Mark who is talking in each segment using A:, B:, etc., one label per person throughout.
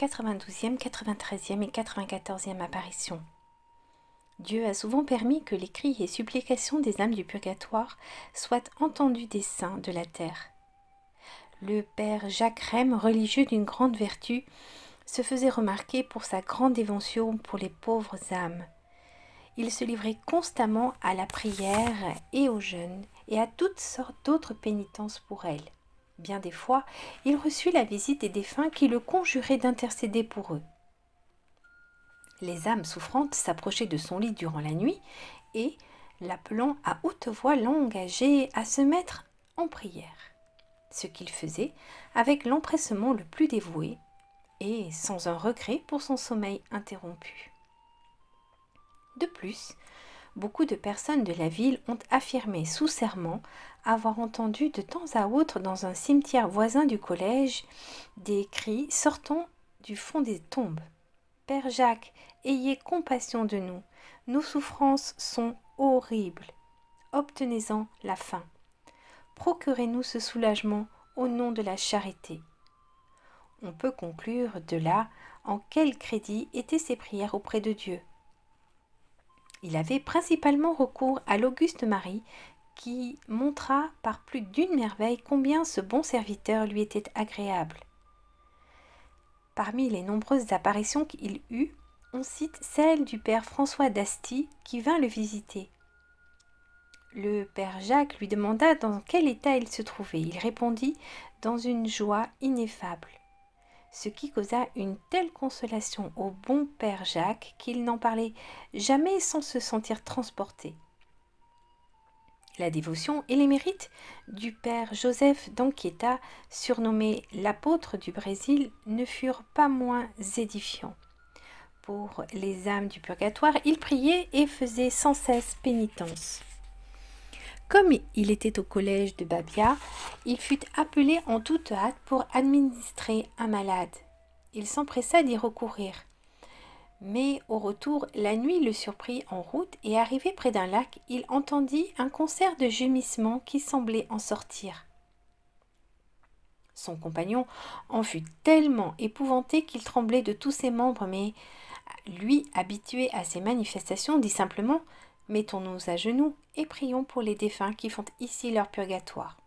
A: 92e, 93e et 94e apparition. Dieu a souvent permis que les cris et supplications des âmes du purgatoire soient entendus des saints de la terre. Le père Jacques Rème, religieux d'une grande vertu, se faisait remarquer pour sa grande dévotion pour les pauvres âmes. Il se livrait constamment à la prière et au jeûne et à toutes sortes d'autres pénitences pour elles. Bien des fois, il reçut la visite des défunts qui le conjuraient d'intercéder pour eux. Les âmes souffrantes s'approchaient de son lit durant la nuit et, l'appelant à haute voix, l'engageaient à se mettre en prière. Ce qu'il faisait avec l'empressement le plus dévoué et sans un regret pour son sommeil interrompu. De plus, beaucoup de personnes de la ville ont affirmé sous serment avoir entendu de temps à autre dans un cimetière voisin du collège des cris sortant du fond des tombes. « Père Jacques, ayez compassion de nous, nos souffrances sont horribles. Obtenez-en la fin. Procurez-nous ce soulagement au nom de la charité. » On peut conclure de là en quel crédit étaient ses prières auprès de Dieu. Il avait principalement recours à l'Auguste Marie qui montra par plus d'une merveille combien ce bon serviteur lui était agréable. Parmi les nombreuses apparitions qu'il eut, on cite celle du père François d'Asti qui vint le visiter. Le père Jacques lui demanda dans quel état il se trouvait. Il répondit dans une joie ineffable, ce qui causa une telle consolation au bon père Jacques qu'il n'en parlait jamais sans se sentir transporté. La dévotion et les mérites du père Joseph d'Anchieta, surnommé l'apôtre du Brésil, ne furent pas moins édifiants. Pour les âmes du purgatoire, il priait et faisait sans cesse pénitence. Comme il était au collège de Babia, il fut appelé en toute hâte pour administrer un malade. Il s'empressa d'y recourir. Mais au retour, la nuit le surprit en route et arrivé près d'un lac, il entendit un concert de gémissements qui semblait en sortir. Son compagnon en fut tellement épouvanté qu'il tremblait de tous ses membres, mais lui, habitué à ces manifestations, dit simplement « Mettons-nous à genoux et prions pour les défunts qui font ici leur purgatoire. »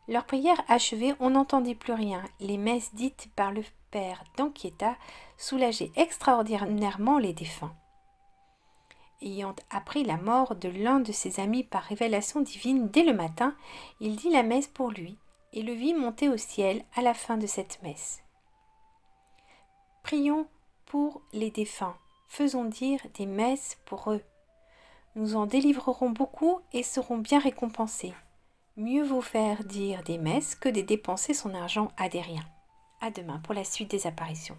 A: Leur prière achevée, on n'entendit plus rien. Les messes dites par le père d'Anchieta soulageaient extraordinairement les défunts. Ayant appris la mort de l'un de ses amis par révélation divine dès le matin, il dit la messe pour lui et le vit monter au ciel à la fin de cette messe. Prions pour les défunts, faisons dire des messes pour eux. Nous en délivrerons beaucoup et serons bien récompensés. Mieux vaut faire dire des messes que de dépenser son argent à des riens. À demain pour la suite des apparitions.